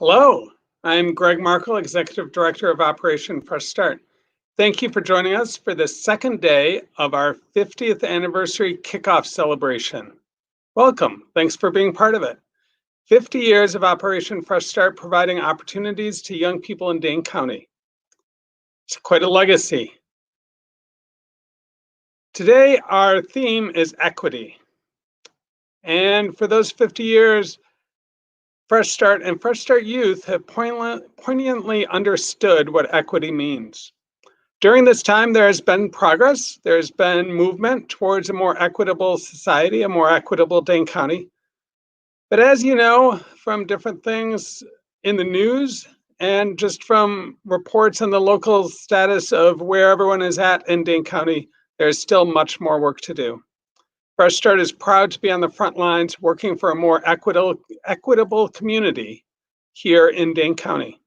Hello, I'm Greg Markle, Executive Director of Operation Fresh Start. Thank you for joining us for the second day of our 50th anniversary kickoff celebration. Welcome, thanks for being part of it. 50 years of Operation Fresh Start providing opportunities to young people in Dane County. It's quite a legacy. Today, our theme is equity. And for those 50 years, Fresh Start and Fresh Start Youth have poignantly understood what equity means. During this time, there has been progress. There's been movement towards a more equitable society, a more equitable Dane County. But as you know, from different things in the news and just from reports on the local status of where everyone is at in Dane County, there's still much more work to do. Fresh Start is proud to be on the front lines working for a more equitable community here in Dane County.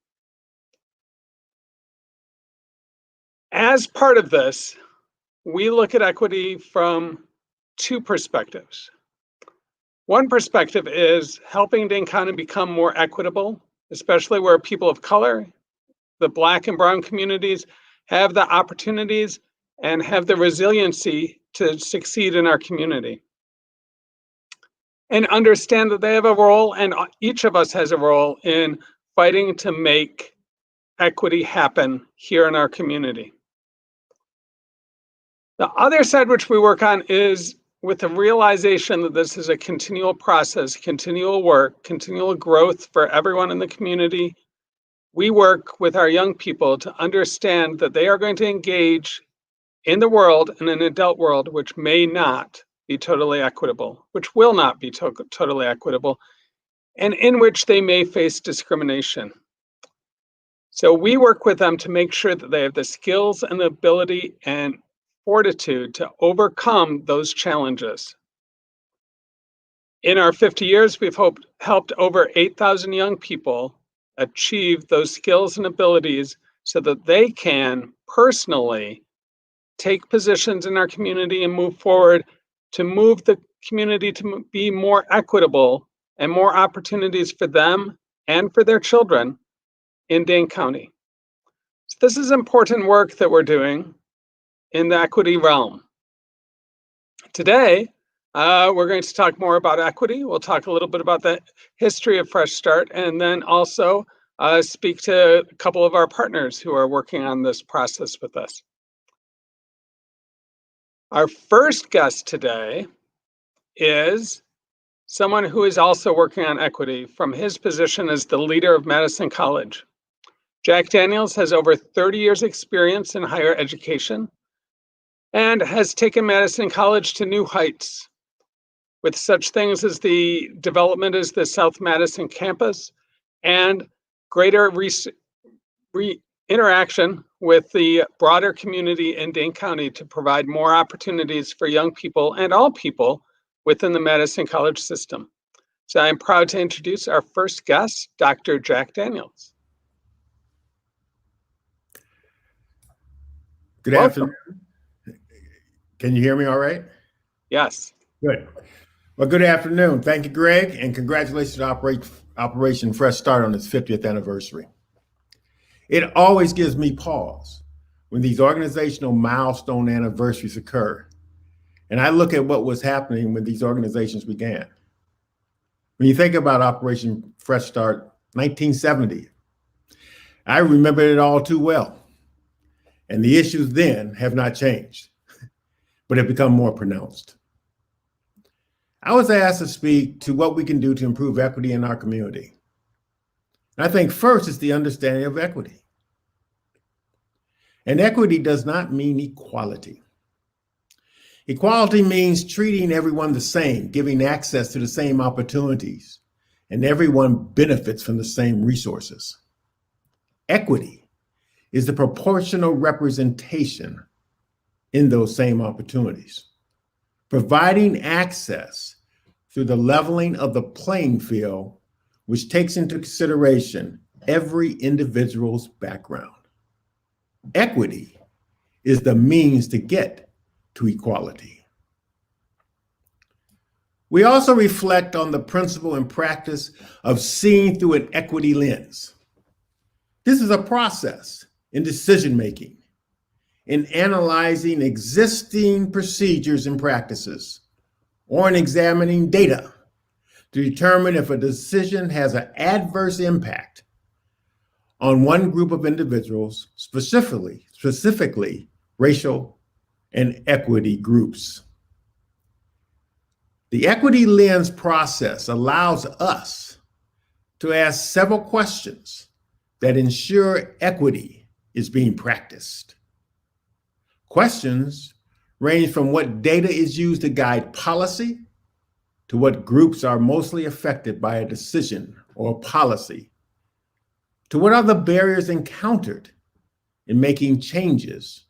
As part of this, we look at equity from two perspectives. One perspective is helping Dane County become more equitable, especially where people of color, the Black and Brown communities, have the opportunities and have the resiliency to succeed in our community. And understand that they have a role, and each of us has a role in fighting to make equity happen here in our community. The other side which we work on is with the realization that this is a continual process, continual work, continual growth for everyone in the community. We work with our young people to understand that they are going to engage in the world, in an adult world, which may not be totally equitable, which will not be totally equitable, and in which they may face discrimination. So we work with them to make sure that they have the skills and the ability and fortitude to overcome those challenges. In our 50 years, we've helped over 8,000 young people achieve those skills and abilities so that they can personally take positions in our community and move forward to move the community to be more equitable and more opportunities for them and for their children in Dane County. So this is important work that we're doing in the equity realm. Today, we're going to talk more about equity. We'll talk a little bit about the history of Fresh Start, and then also speak to a couple of our partners who are working on this process with us. Our first guest today is someone who is also working on equity from his position as the leader of Madison College. Jack Daniels has over 30 years experience in higher education and has taken Madison College to new heights with such things as the development as the South Madison campus and greater interaction with the broader community in Dane County to provide more opportunities for young people and all people within the Madison College system. So I'm proud to introduce our first guest, Dr. Jack Daniels. Good afternoon. Can you hear me all right? Yes. Good. Well, good afternoon. Thank you, Greg, and congratulations to Operation Fresh Start on its 50th anniversary. It always gives me pause when these organizational milestone anniversaries occur, and I look at what was happening when these organizations began. When you think about Operation Fresh Start, 1970, I remember it all too well. And the issues then have not changed, but have become more pronounced. I was asked to speak to what we can do to improve equity in our community. And I think first is the understanding of equity. And equity does not mean equality. Equality means treating everyone the same, giving access to the same opportunities, and everyone benefits from the same resources. Equity is the proportional representation in those same opportunities, providing access through the leveling of the playing field, which takes into consideration every individual's background. Equity is the means to get to equality. We also reflect on the principle and practice of seeing through an equity lens. This is a process in decision-making, in analyzing existing procedures and practices, or in examining data to determine if a decision has an adverse impact on one group of individuals, specifically racial and equity groups. The equity lens process allows us to ask several questions that ensure equity is being practiced. Questions range from what data is used to guide policy to what groups are mostly affected by a decision or a policy, to what are the barriers encountered in making changes,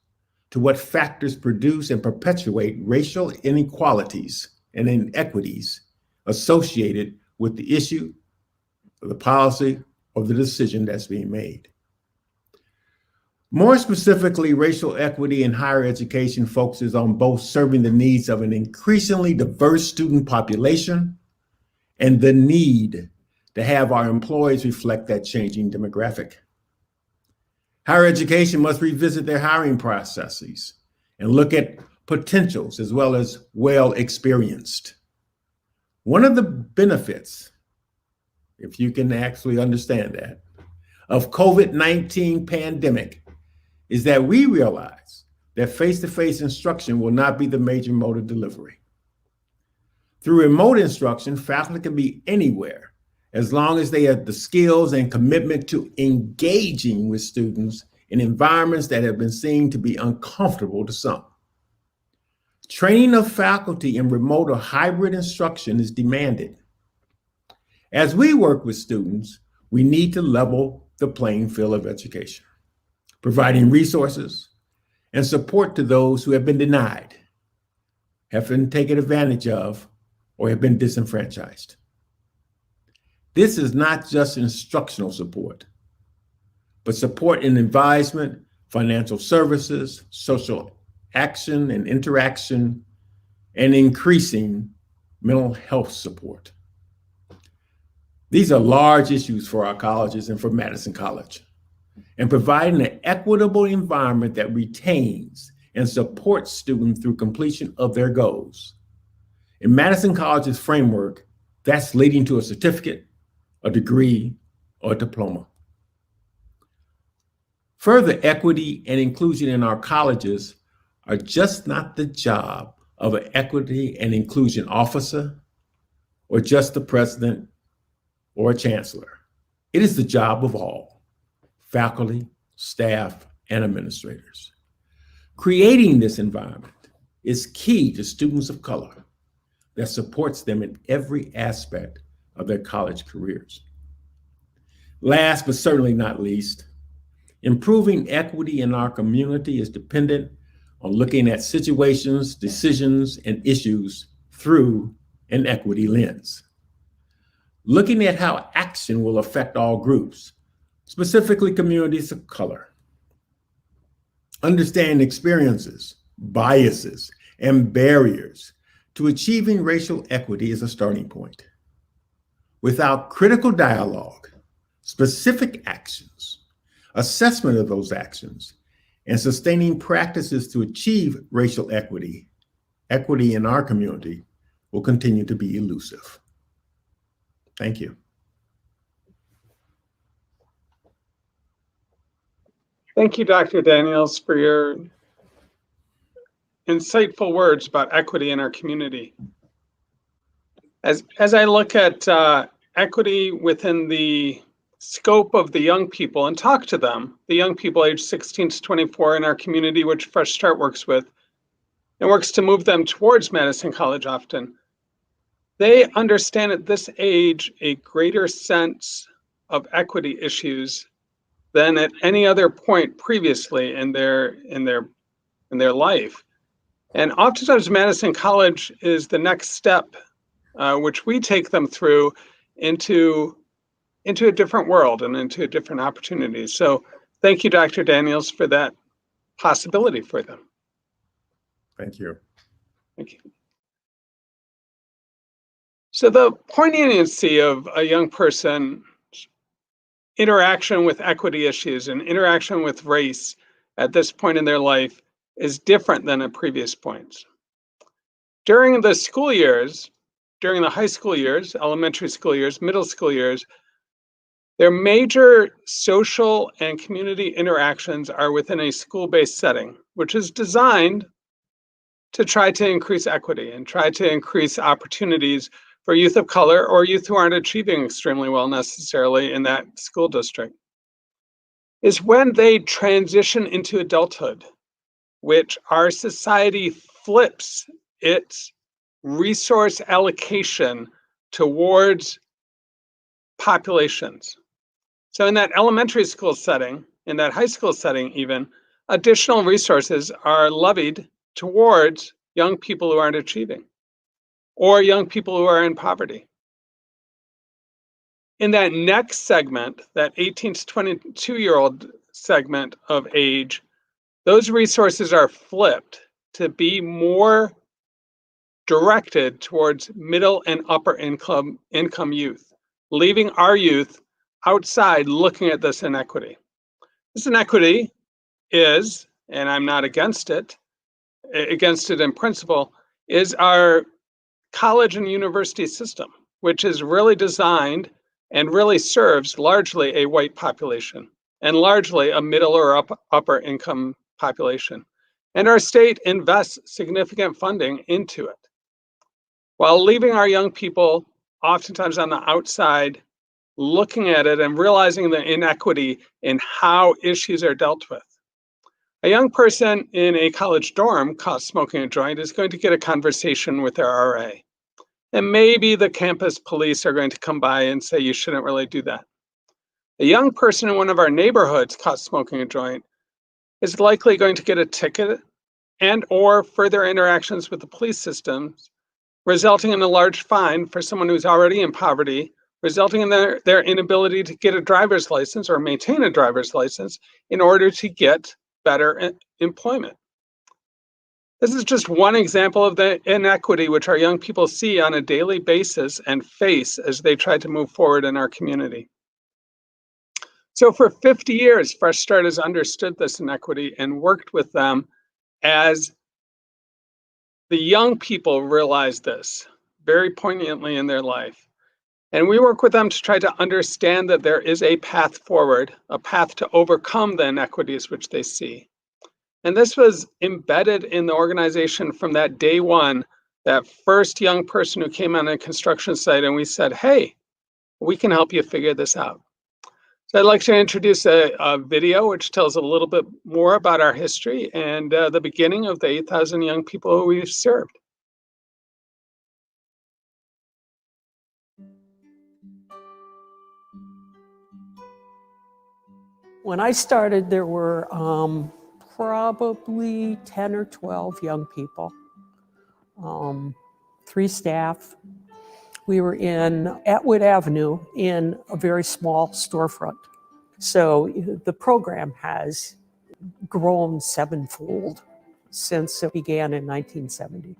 to what factors produce and perpetuate racial inequalities and inequities associated with the issue, the policy, or the decision that's being made. More specifically, racial equity in higher education focuses on both serving the needs of an increasingly diverse student population and the need to have our employees reflect that changing demographic. Higher education must revisit their hiring processes and look at potentials as well as well-experienced. One of the benefits, if you can actually understand that, of COVID-19 pandemic is that we realize that face-to-face instruction will not be the major mode of delivery. Through remote instruction, faculty can be anywhere as long as they have the skills and commitment to engaging with students in environments that have been seen to be uncomfortable to some. Training of faculty in remote or hybrid instruction is demanded. As we work with students, we need to level the playing field of education, providing resources and support to those who have been denied, have been taken advantage of, or have been disenfranchised. This is not just instructional support, but support in advisement, financial services, social action and interaction, and increasing mental health support. These are large issues for our colleges and for Madison College, and providing an equitable environment that retains and supports students through completion of their goals. In Madison College's framework, that's leading to a certificate, a degree, or a diploma. Further equity and inclusion in our colleges are just not the job of an equity and inclusion officer or just the president or a chancellor. It is the job of all, faculty, staff, and administrators. Creating this environment is key to students of color that supports them in every aspect of their college careers. Last but certainly not least, improving equity in our community is dependent on looking at situations, decisions, and issues through an equity lens. Looking at how action will affect all groups, specifically communities of color. Understand experiences, biases, and barriers to achieving racial equity is a starting point. Without critical dialogue, specific actions, assessment of those actions, and sustaining practices to achieve racial equity in our community will continue to be elusive. Thank you. Thank you, Dr. Daniels, for your insightful words about equity in our community. As I look at equity within the scope of the young people and talk to them, the young people aged 16 to 24 in our community, which Fresh Start works with, and works to move them towards Madison College often, they understand at this age a greater sense of equity issues than at any other point previously in their life. And oftentimes Madison College is the next step, which we take them through into a different world and into a different opportunity. So thank you, Dr. Daniels, for that possibility for them. Thank you. Thank you. So the poignancy of a young person's interaction with equity issues and interaction with race at this point in their life is different than at previous points. During the school years, during the high school years, elementary school years, middle school years, their major social and community interactions are within a school-based setting, which is designed to try to increase equity and try to increase opportunities for youth of color or youth who aren't achieving extremely well necessarily in that school district. Is when they transition into adulthood, which our society flips its resource allocation towards populations. So in that elementary school setting, in that high school setting even, additional resources are levied towards young people who aren't achieving or young people who are in poverty. In that next segment, that 18 to 22-year-old segment of age, those resources are flipped to be more directed towards middle and upper income youth, leaving our youth outside looking at this inequity. This inequity is, and I'm not against it in principle, is our college and university system, which is really designed and really serves largely a white population and largely a middle or upper income population. And our state invests significant funding into it, while leaving our young people oftentimes on the outside looking at it and realizing the inequity in how issues are dealt with. A young person in a college dorm caught smoking a joint is going to get a conversation with their RA. And maybe the campus police are going to come by and say, you shouldn't really do that. A young person in one of our neighborhoods caught smoking a joint is likely going to get a ticket and or further interactions with the police systems, resulting in a large fine for someone who's already in poverty, resulting in their inability to get a driver's license or maintain a driver's license in order to get better employment. This is just one example of the inequity which our young people see on a daily basis and face as they try to move forward in our community. So for 50 years, Fresh Start has understood this inequity and worked with them as the young people realize this very poignantly in their life. And we work with them to try to understand that there is a path forward, a path to overcome the inequities which they see. And this was embedded in the organization from that day one, that first young person who came on a construction site and we said, hey, we can help you figure this out. So I'd like to introduce a video which tells a little bit more about our history and the beginning of the 8,000 young people who we've served. When I started, there were probably 10 or 12 young people, 3 staff. We were in Atwood Avenue in a very small storefront. So the program has grown 7-fold since it began in 1970. Wasn't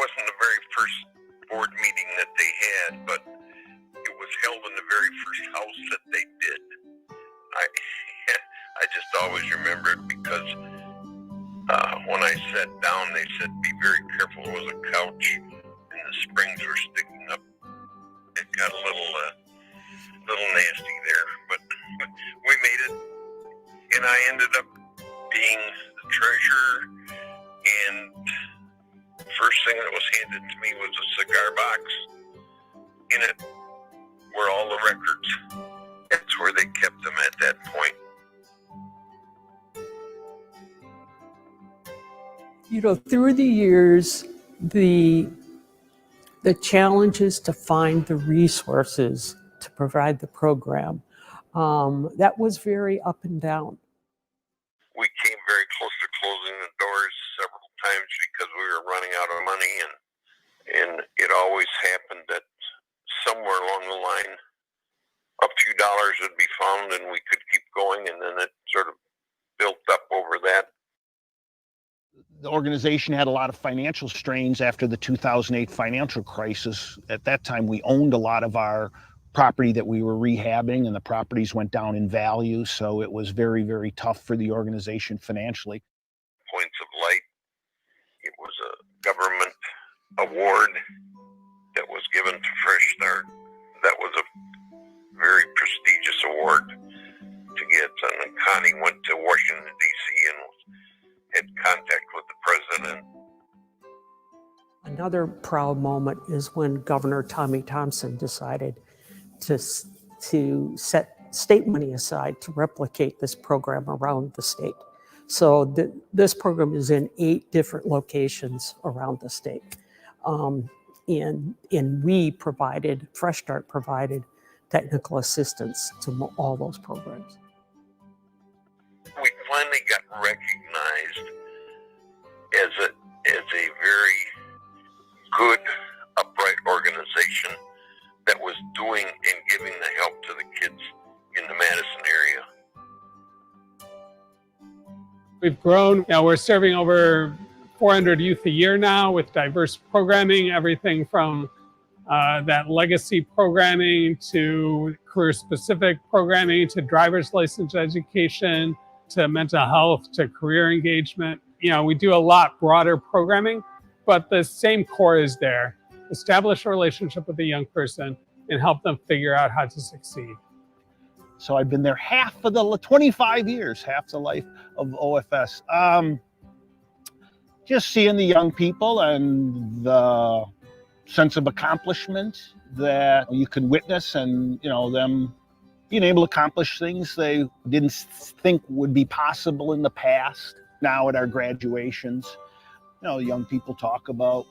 the very first board meeting that they had, but it was held in the very first house that they did. I just always remember it because when I sat down, they said, be very careful. There was a couch and the springs were sticking up. It got a little nasty there, but we made it. And I ended up being the treasurer, and first thing that was handed to me was a cigar box. In it were all the records. That's where they kept them at that point. You know, through the years, the challenges to find the resources to provide the program, that was very up and down. We came very close to closing the doors several times because we were running out of money, and it always happened that somewhere along the line a few dollars would be found and we could keep going, and then it sort of built up over that. The organization had a lot of financial strains after the 2008 financial crisis. At that time, we owned a lot of our property that we were rehabbing, and the properties went down in value. So it was very, very tough for the organization financially. Points of Light. It was a government award that was given to Fresh Start. That was a very prestigious award to get. And Connie went to Washington, D.C. and had contact with the president. Another proud moment is when Governor Tommy Thompson decided to set state money aside to replicate this program around the state. So this program is in 8 different locations around the state. And Fresh Start provided technical assistance to all those programs. We finally got recognized as a very good, upright organization that was doing and giving the help to the kids in the Madison area. We've grown. We're serving over 400 youth a year now with diverse programming, everything from that legacy programming to career-specific programming to driver's license education to mental health to career engagement. We do a lot broader programming, but the same core is there. Establish a relationship with a young person and help them figure out how to succeed. So I've been there half of the 25 years, half the life of OFS. Just seeing the young people and the sense of accomplishment that you can witness, and them being able to accomplish things they didn't think would be possible in the past. Now at our graduations, young people talk about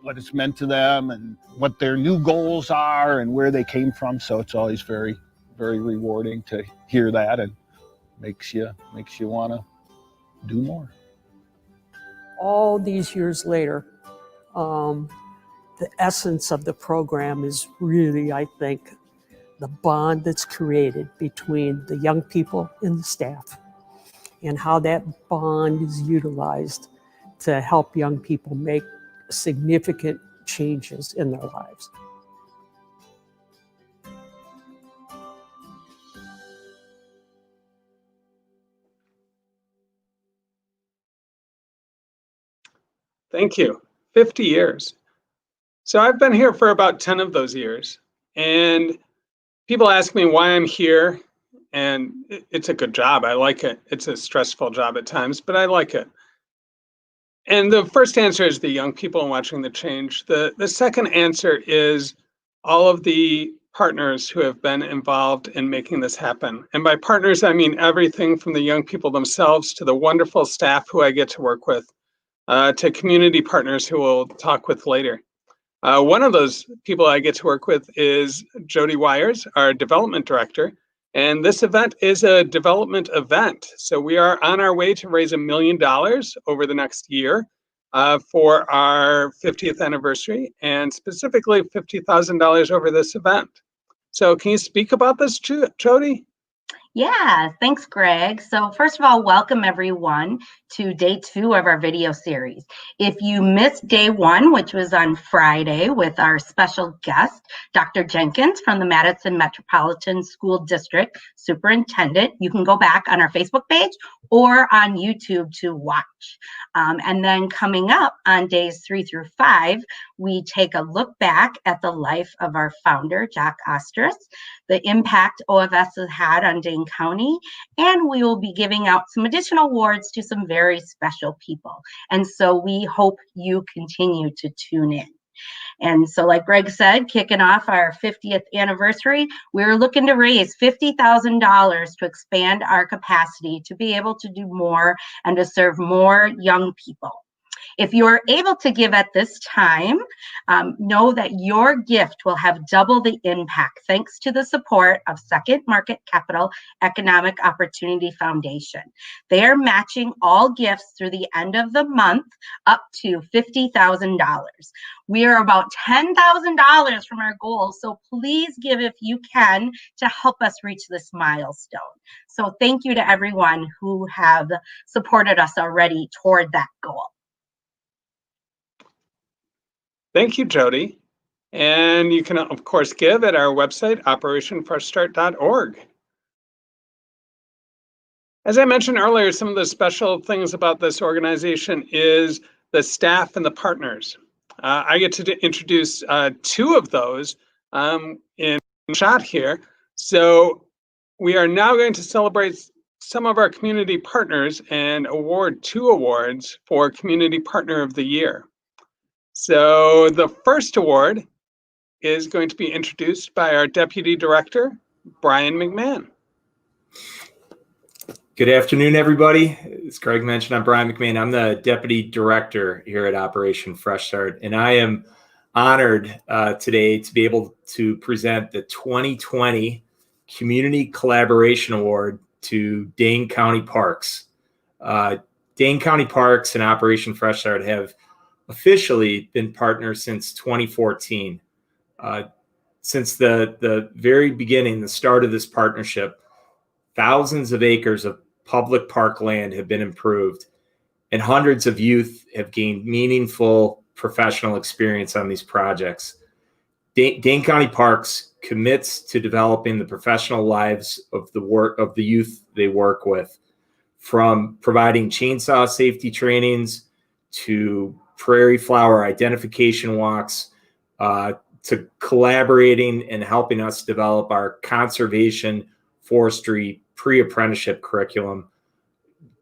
what it's meant to them and what their new goals are and where they came from. So it's always very, very rewarding to hear that, and makes you want to do more. All these years later, the essence of the program is really, I think, the bond that's created between the young people and the staff, and how that bond is utilized to help young people make significant changes in their lives. Thank you. 50 years. So I've been here for about 10 of those years. And people ask me why I'm here. And it's a good job. I like it. It's a stressful job at times, but I like it. And the first answer is the young people and watching the change. The second answer is all of the partners who have been involved in making this happen. And by partners, I mean everything from the young people themselves to the wonderful staff who I get to work with, to community partners who we'll talk with later. One of those people I get to work with is Jody Wires, our development director. And this event is a development event. So we are on our way to raise $1 million over the next year for our 50th anniversary, and specifically $50,000 over this event. So can you speak about this, Jody? Yeah, thanks, Greg. So first of all, welcome everyone to day 2 of our video series. If you missed day 1, which was on Friday with our special guest, Dr. Jenkins from the Madison Metropolitan School District Superintendent, you can go back on our Facebook page or on YouTube to watch. And then coming up on days 3 through 5, we take a look back at the life of our founder, Jack Ostris, the impact OFS has had on Dane County, and we will be giving out some additional awards to some very special people. And so we hope you continue to tune in. And so like Greg said, kicking off our 50th anniversary, we're looking to raise $50,000 to expand our capacity to be able to do more and to serve more young people. If you are able to give at this time, know that your gift will have double the impact thanks to the support of Second Market Capital Economic Opportunity Foundation. They are matching all gifts through the end of the month up to $50,000. We are about $10,000 from our goal, so please give if you can to help us reach this milestone. So thank you to everyone who have supported us already toward that goal. Thank you, Jody. And you can, of course, give at our website, operationfreshstart.org. As I mentioned earlier, some of the special things about this organization is the staff and the partners. I get to introduce two of those in shot here. So we are now going to celebrate some of our community partners and award 2 awards for Community Partner of the Year. So the first award is going to be introduced by our Deputy Director, Brian McMahon. Good afternoon, everybody. As Greg mentioned, I'm Brian McMahon. I'm the Deputy Director here at Operation Fresh Start, and I am honored today to be able to present the 2020 Community Collaboration Award to Dane County Parks. Dane County Parks and Operation Fresh Start have officially been partners since 2014. Since the very beginning, the start of this partnership, thousands of acres of public park land have been improved, and hundreds of youth have gained meaningful professional experience on these projects. Dane County Parks commits to developing the professional lives of the youth they work with, from providing chainsaw safety trainings to prairie flower identification walks, to collaborating and helping us develop our conservation forestry pre-apprenticeship curriculum.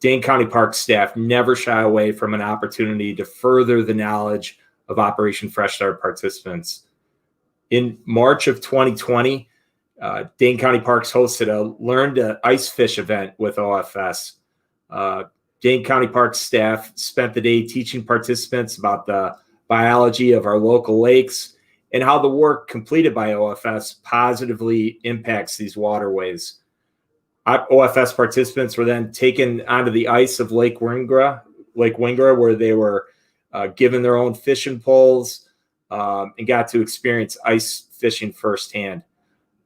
Dane County Park staff never shy away from an opportunity to further the knowledge of Operation Fresh Start participants. In March of 2020, Dane County Parks hosted a Learn to Ice Fish event with OFS. Dane County Parks staff spent the day teaching participants about the biology of our local lakes and how the work completed by OFS positively impacts these waterways. OFS participants were then taken onto the ice of Lake Wingra, where they were given their own fishing poles and got to experience ice fishing firsthand.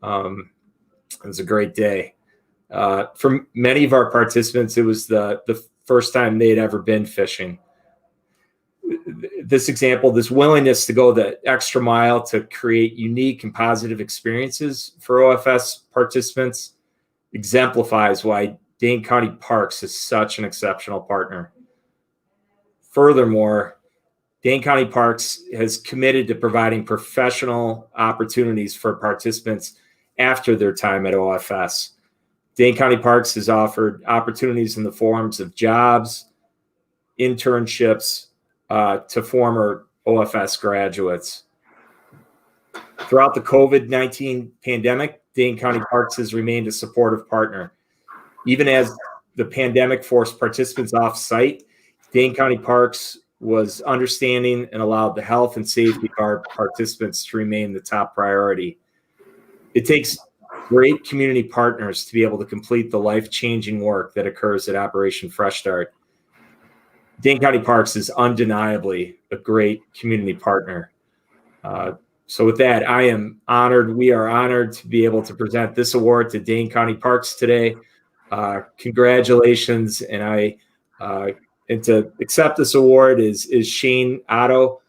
It was a great day. For many of our participants, it was the first time they'd ever been fishing. This willingness to go the extra mile to create unique and positive experiences for OFS participants exemplifies why Dane County Parks is such an exceptional partner. Furthermore, Dane County Parks has committed to providing professional opportunities for participants after their time at OFS. Dane County Parks has offered opportunities in the forms of jobs, internships to former OFS graduates. Throughout the COVID-19 pandemic, Dane County Parks has remained a supportive partner. Even as the pandemic forced participants off site, Dane County Parks was understanding and allowed the health and safety of our participants to remain the top priority. It takes great community partners to be able to complete the life-changing work that occurs at Operation Fresh Start. Dane County Parks is undeniably a great community partner. So with that, we are honored to be able to present this award to Dane County Parks today. Congratulations. And to accept this award is Shane Otto,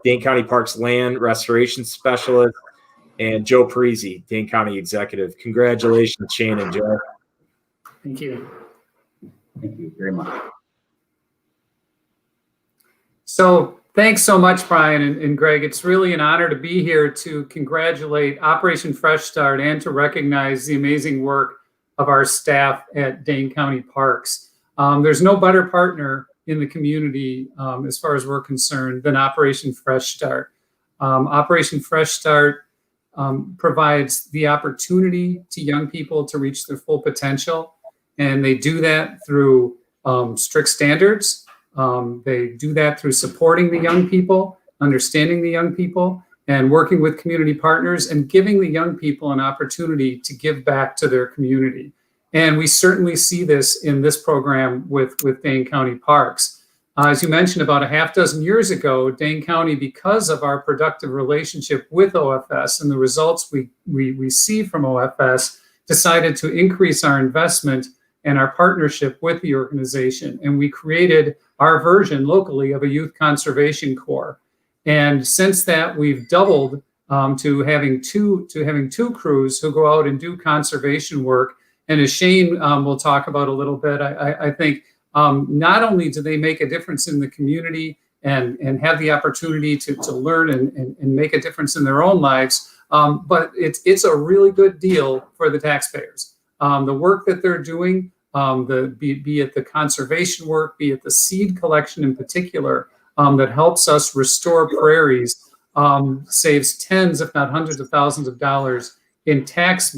Dane County Parks Land Restoration Specialist, and Joe Parisi, Dane County Executive. Congratulations, Shane and Joe. Thank you. Thank you very much. So thanks so much, Brian and Greg. It's really an honor to be here to congratulate Operation Fresh Start and to recognize the amazing work of our staff at Dane County Parks. There's no better partner in the community as far as we're concerned than Operation Fresh Start. Operation Fresh Start provides the opportunity to young people to reach their full potential, and they do that through strict standards. They do that through supporting the young people, understanding the young people, and working with community partners and giving the young people an opportunity to give back to their community. And we certainly see this in this program with Dane County Parks. As you mentioned, about a half dozen years ago, Dane County, because of our productive relationship with OFS and the results we receive from OFS, decided to increase our investment and our partnership with the organization. And we created our version locally of a youth conservation corps. And since that, we've doubled to having two crews who go out and do conservation work. And as Shane will talk about a little bit, I think not only do they make a difference in the community and have the opportunity to learn and make a difference in their own lives, but it's a really good deal for the taxpayers. The work that they're doing, be it the conservation work, be it the seed collection in particular, that helps us restore prairies, saves tens, if not hundreds of thousands of dollars in tax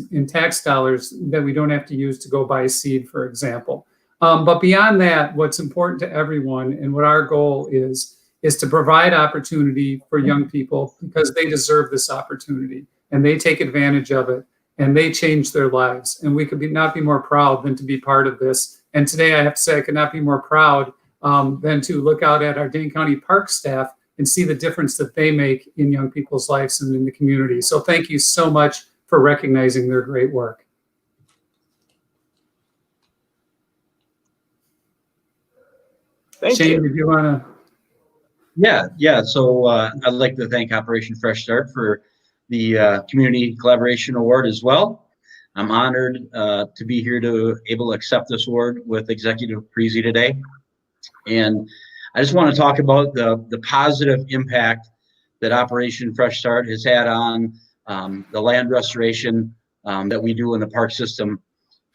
dollars that we don't have to use to go buy seed, for example. But beyond that, what's important to everyone and what our goal is to provide opportunity for young people, because they deserve this opportunity and they take advantage of it and they change their lives. And we could not be more proud than to be part of this. And today I have to say I could not be more proud than to look out at our Dane County Park staff and see the difference that they make in young people's lives and in the community. So thank you so much for recognizing their great work. Thank Shane, you. did you want to? Yeah. So I'd like to thank Operation Fresh Start for the Community Collaboration Award as well. I'm honored to be here to able to accept this award with Executive Parisi today. And I just want to talk about the positive impact that Operation Fresh Start has had on the land restoration that we do in the park system.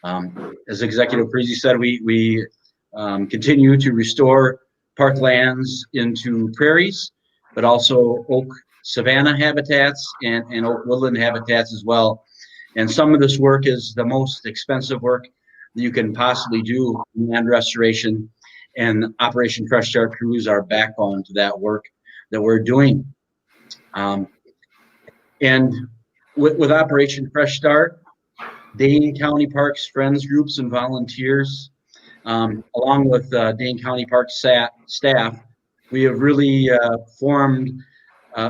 As Executive Parisi said, we continue to restore park lands into prairies, but also oak savanna habitats and oak woodland habitats as well. And some of this work is the most expensive work that you can possibly do in land restoration. And Operation Fresh Start crews are backbone to that work that we're doing. And with Operation Fresh Start, Dane County Parks friends groups and volunteers, along with Dane County Park staff, we have really formed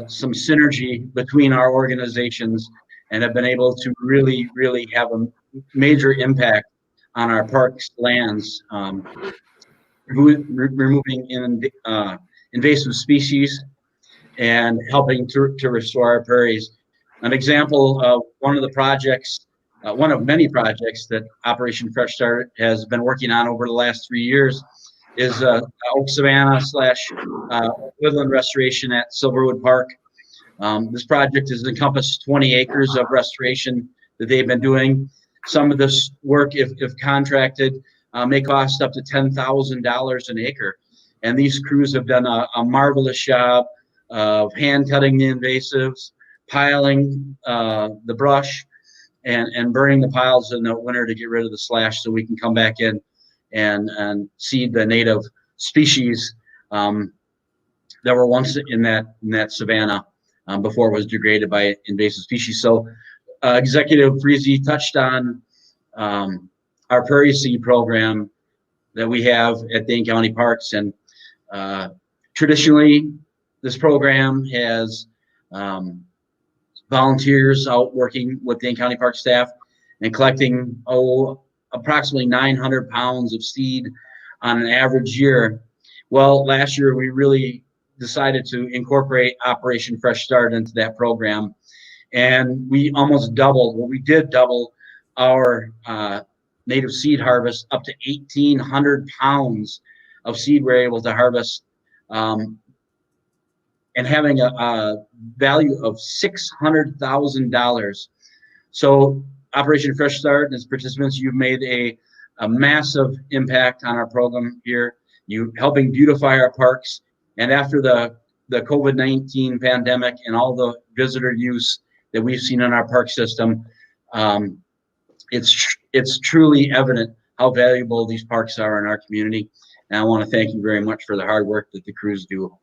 some synergy between our organizations and have been able to really have a major impact on our parks lands, removing invasive species and helping to restore our prairies. An example of one of the projects, one of many projects that Operation Fresh Start has been working on over the last 3 years is oak savanna / woodland restoration at Silverwood Park. This project has encompassed 20 acres of restoration that they've been doing. Some of this work, if contracted, may cost up to $10,000 an acre. And these crews have done a marvelous job of hand cutting the invasives, piling the brush, and burning the piles in the winter to get rid of the slash so we can come back in and seed the native species that were once in that savanna before it was degraded by invasive species. So Executive Parisi touched on our prairie seed program that we have at Dane County Parks. And traditionally, this program has volunteers out working with Dane County Park staff and collecting approximately 900 pounds of seed on an average year. Well, last year we really decided to incorporate Operation Fresh Start into that program, and we almost doubled. Well, we did double our native seed harvest up to 1,800 pounds of seed we're able to harvest, and having a value of $600,000. So Operation Fresh Start and its participants, you've made a massive impact on our program here. You helping beautify our parks. And after the COVID-19 pandemic and all the visitor use that we've seen in our park system, it's truly evident how valuable these parks are in our community. And I want to thank you very much for the hard work that the crews do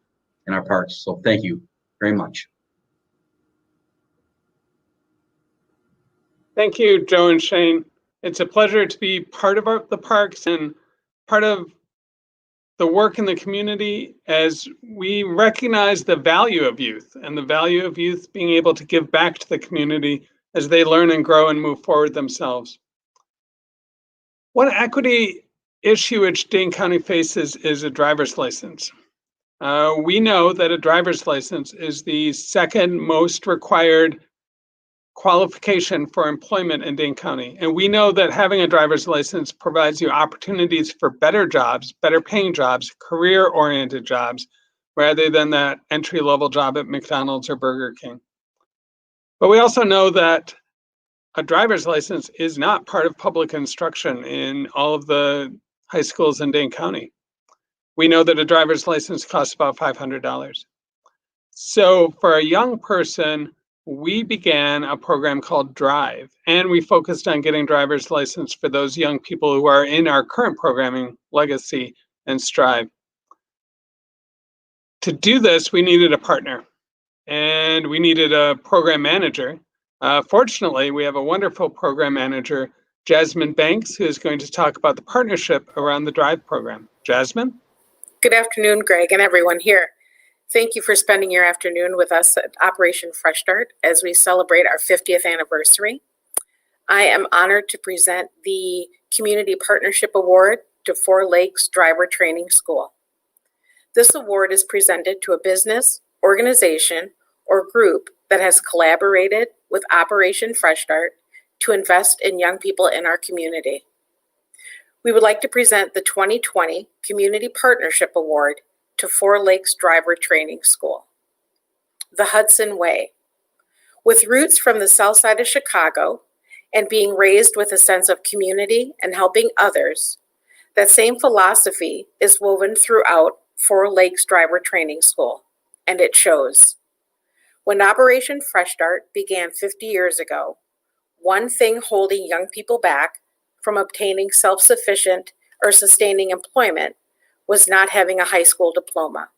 in our parks. So thank you very much. Thank you, Joe and Shane. It's a pleasure to be part of the parks and part of the work in the community as we recognize the value of youth and the value of youth being able to give back to the community as they learn and grow and move forward themselves. One equity issue which Dane County faces is a driver's license. We know that a driver's license is the second most required qualification for employment in Dane County. And we know that having a driver's license provides you opportunities for better jobs, better paying jobs, career-oriented jobs, rather than that entry-level job at McDonald's or Burger King. But we also know that a driver's license is not part of public instruction in all of the high schools in Dane County. We know that a driver's license costs about $500. So for a young person, we began a program called Drive, and we focused on getting driver's license for those young people who are in our current programming, Legacy and Strive. To do this, we needed a partner, and we needed a program manager. Fortunately, we have a wonderful program manager, Jasmine Banks, who is going to talk about the partnership around the Drive program. Jasmine? Good afternoon, Greg, and everyone here. Thank you for spending your afternoon with us at Operation Fresh Start as we celebrate our 50th anniversary. I am honored to present the Community Partnership Award to Four Lakes Driver Training School. This award is presented to a business, organization, or group that has collaborated with Operation Fresh Start to invest in young people in our community. We would like to present the 2020 Community Partnership Award to Four Lakes Driver Training School. The Hudson Way. With roots from the south side of Chicago and being raised with a sense of community and helping others, that same philosophy is woven throughout Four Lakes Driver Training School, and it shows. When Operation Fresh Start began 50 years ago, one thing holding young people back from obtaining self-sufficient or sustaining employment was not having a high school diploma.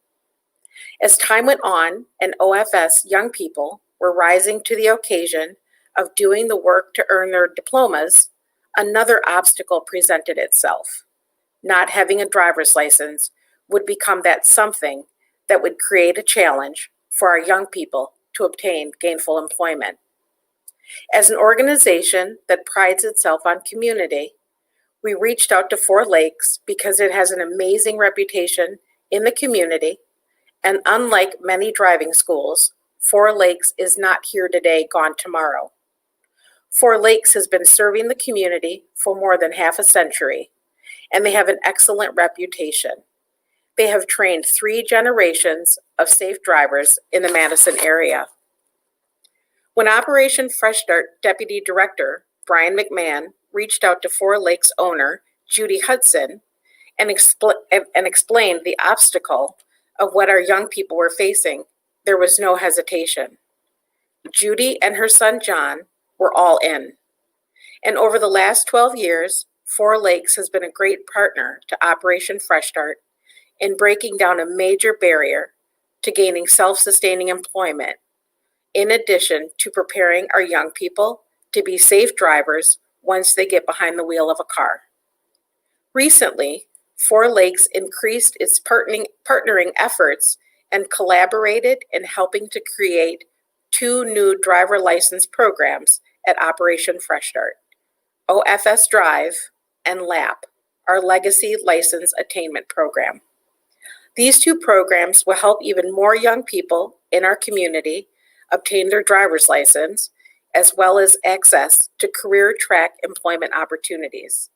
As time went on and OFS young people were rising to the occasion of doing the work to earn their diplomas, another obstacle presented itself. Not having a driver's license would become that something that would create a challenge for our young people to obtain gainful employment. As an organization that prides itself on community, we reached out to Four Lakes because it has an amazing reputation in the community, and unlike many driving schools, Four Lakes is not here today, gone tomorrow. Four Lakes has been serving the community for more than half a century, and they have an excellent reputation. They have trained 3 generations of safe drivers in the Madison area. When Operation Fresh Start Deputy Director Brian McMahon reached out to Four Lakes owner Judy Hudson and explained the obstacle of what our young people were facing, there was no hesitation. Judy and her son John were all in. And over the last 12 years, Four Lakes has been a great partner to Operation Fresh Start in breaking down a major barrier to gaining self-sustaining employment, in addition to preparing our young people to be safe drivers once they get behind the wheel of a car. Recently, Four Lakes increased its partnering efforts and collaborated in helping to create 2 new driver license programs at Operation Fresh Start, OFS Drive and LAP, our Legacy License Attainment Program. These 2 programs will help even more young people in our community obtain their driver's license, as well as access to career track employment opportunities.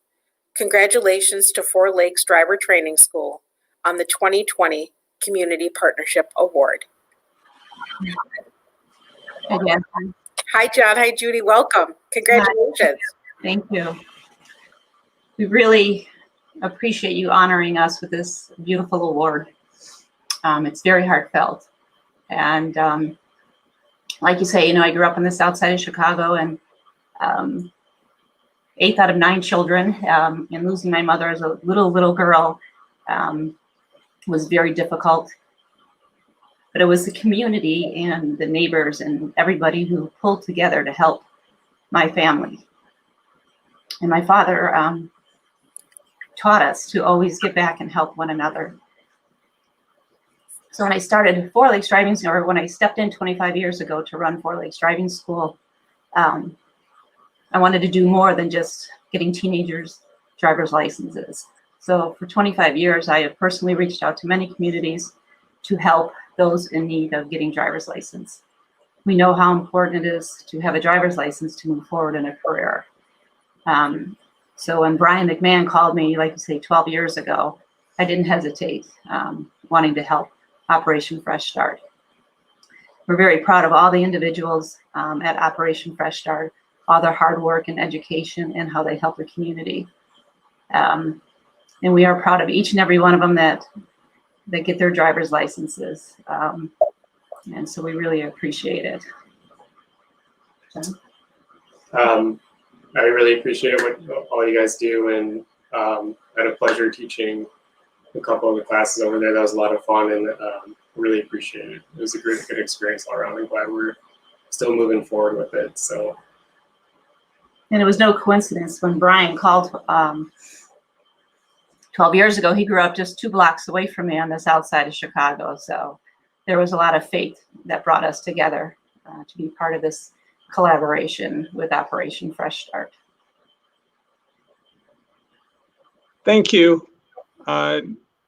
Congratulations to Four Lakes Driver Training School on the 2020 Community Partnership Award. Hi, John. Hi, Judy. Welcome. Congratulations. Thank you. We really appreciate you honoring us with this beautiful award. It's very heartfelt. And like you say, I grew up on the south side of Chicago, and 8 out of 9 children, and losing my mother as a little girl was very difficult. But it was the community and the neighbors and everybody who pulled together to help my family. And my father taught us to always get back and help one another. So when I started Four Lakes Driving School, or when I stepped in 25 years ago to run Four Lakes Driving School, I wanted to do more than just getting teenagers driver's licenses. So for 25 years, I have personally reached out to many communities to help those in need of getting driver's license. We know how important it is to have a driver's license to move forward in a career. So when Brian McMahon called me, like you say, 12 years ago, I didn't hesitate, wanting to help Operation Fresh Start. We're very proud of all the individuals at Operation Fresh Start, all their hard work and education and how they help the community. And we are proud of each and every one of them that get their driver's licenses. And so we really appreciate it. I really appreciate what all you guys do, and I had a pleasure teaching a couple of the classes over there. That was a lot of fun, and really appreciate it. It was a good experience all around. I'm glad we're still moving forward with it. So, and it was no coincidence when Brian called 12 years ago. He grew up just 2 blocks away from me on the south side of Chicago. So there was a lot of fate that brought us together to be part of this collaboration with Operation Fresh Start. Thank you.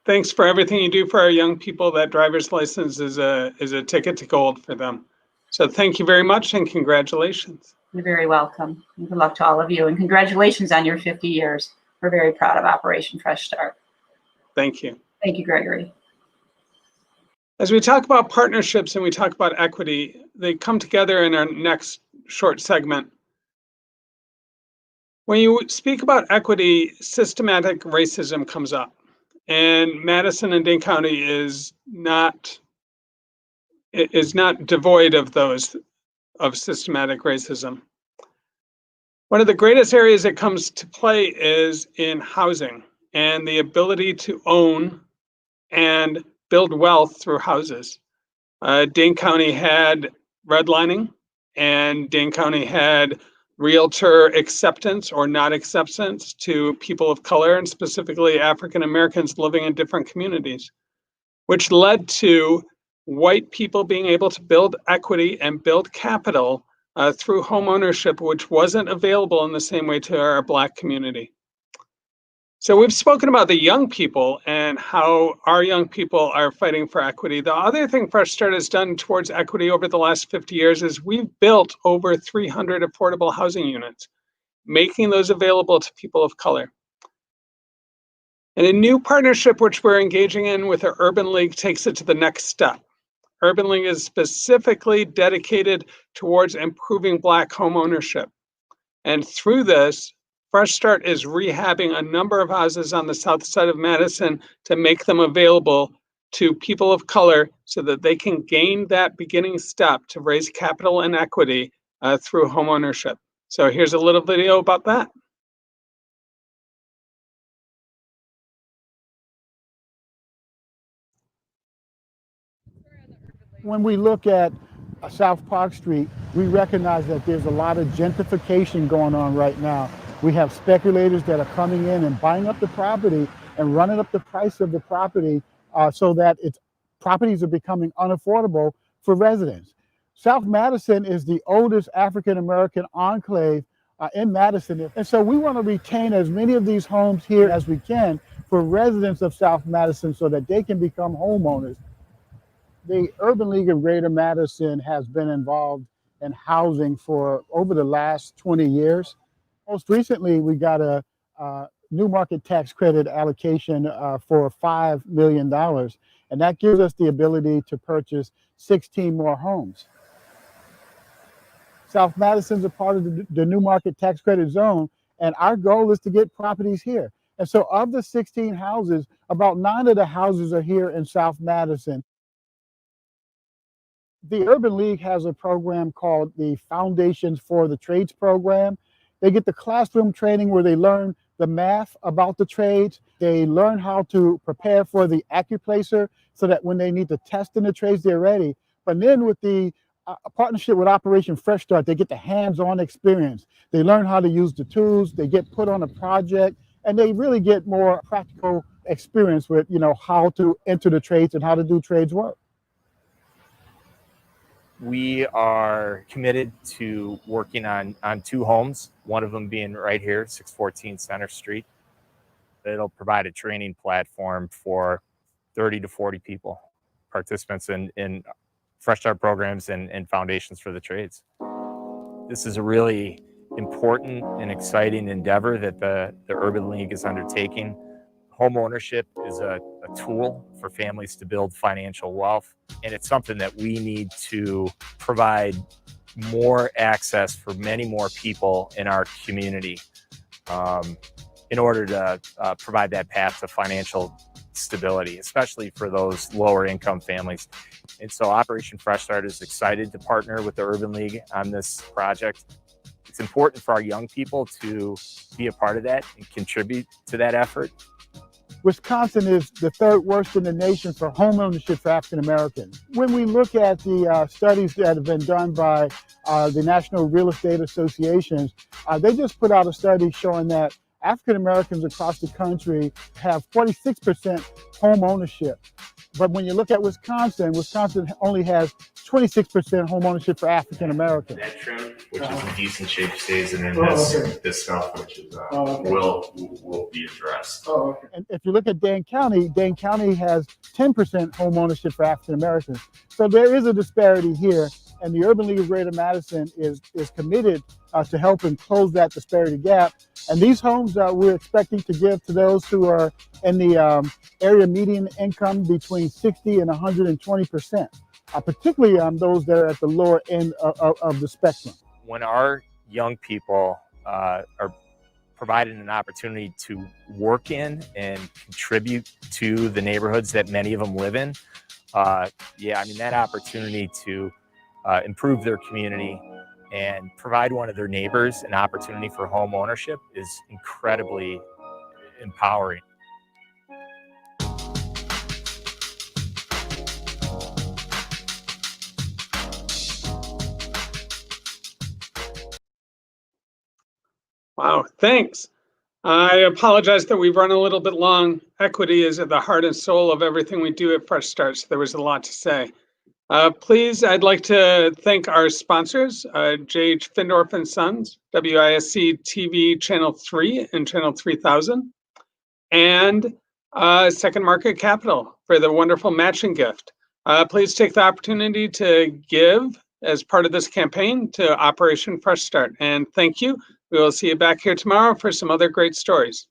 Thanks for everything you do for our young people. That driver's license is a ticket to gold for them. So thank you very much and congratulations. You're very welcome. And good luck to all of you, and congratulations on your 50 years. We're very proud of Operation Fresh Start. Thank you. Thank you, Gregory. As we talk about partnerships and we talk about equity, they come together in our next short segment. When you speak about equity, systematic racism comes up. And Madison and Dane County is not devoid of systematic racism. One of the greatest areas it comes to play is in housing and the ability to own and build wealth through houses. Dane County had redlining, and Dane County had realtor acceptance or not acceptance to people of color, and specifically African Americans living in different communities, which led to white people being able to build equity and build capital through home ownership, which wasn't available in the same way to our Black community. So we've spoken about the young people and how our young people are fighting for equity. The other thing Fresh Start has done towards equity over the last 50 years is we've built over 300 affordable housing units, making those available to people of color. And a new partnership which we're engaging in with the Urban League takes it to the next step. Urban League is specifically dedicated towards improving Black home ownership. And through this, Fresh Start is rehabbing a number of houses on the south side of Madison to make them available to people of color so that they can gain that beginning step to raise capital and equity through home ownership. So here's a little video about that. When we look at South Park Street, we recognize that there's a lot of gentrification going on right now. We have speculators that are coming in and buying up the property and running up the price of the property so that properties are becoming unaffordable for residents. South Madison is the oldest African-American enclave in Madison. And so we want to retain as many of these homes here as we can for residents of South Madison so that they can become homeowners. The Urban League of Greater Madison has been involved in housing for over the last 20 years. Most recently, we got a new market tax credit allocation for $5 million, and that gives us the ability to purchase 16 more homes. South Madison's a part of the new market tax credit zone, and our goal is to get properties here. And so of the 16 houses, about 9 of the houses are here in South Madison. The Urban League has a program called the Foundations for the Trades program. They get the classroom training where they learn the math about the trades. They learn how to prepare for the AccuPlacer so that when they need to test in the trades, they're ready. But then with the partnership with Operation Fresh Start, they get the hands-on experience. They learn how to use the tools, they get put on a project, and they really get more practical experience with, how to enter the trades and how to do trades work. We are committed to working on 2 homes, one of them being right here, 614 Center Street. It'll provide a training platform for 30 to 40 people, participants in Fresh Start programs and foundations for the trades. This is a really important and exciting endeavor that the Urban League is undertaking. Home ownership is a tool for families to build financial wealth, and it's something that we need to provide more access for many more people in our community in order to provide that path to financial stability, especially for those lower income families. And so Operation Fresh Start is excited to partner with the Urban League on this project. It's important for our young people to be a part of that and contribute to that effort. Wisconsin is the third worst in the nation for home ownership for African Americans. When we look at the studies that have been done by the National Real Estate Associations, they just put out a study showing that African Americans across the country have 46% home ownership. But when you look at Wisconsin, Wisconsin only has 26% home ownership for African Americans. That trim, which is in decent shape, stays, and then this stuff, which is will be addressed. And if you look at Dane County has 10% home ownership for African Americans. So there is a disparity here, and the Urban League of Greater Madison is committed to helping close that disparity gap. And these homes we're expecting to give to those who are in the area median income between 60 and 120%, particularly those that are at the lower end of the spectrum. When our young people are provided an opportunity to work in and contribute to the neighborhoods that many of them live in, that opportunity to improve their community and provide one of their neighbors an opportunity for home ownership is incredibly empowering. Wow, thanks. I apologize that we've run a little bit long. Equity is at the heart and soul of everything we do at Fresh Start, so there was a lot to say. Please, I'd like to thank our sponsors, J.H. Findorf & Sons, WISC TV Channel 3 and Channel 3000, and Second Market Capital for the wonderful matching gift. Please take the opportunity to give as part of this campaign to Operation Fresh Start. And thank you. We will see you back here tomorrow for some other great stories.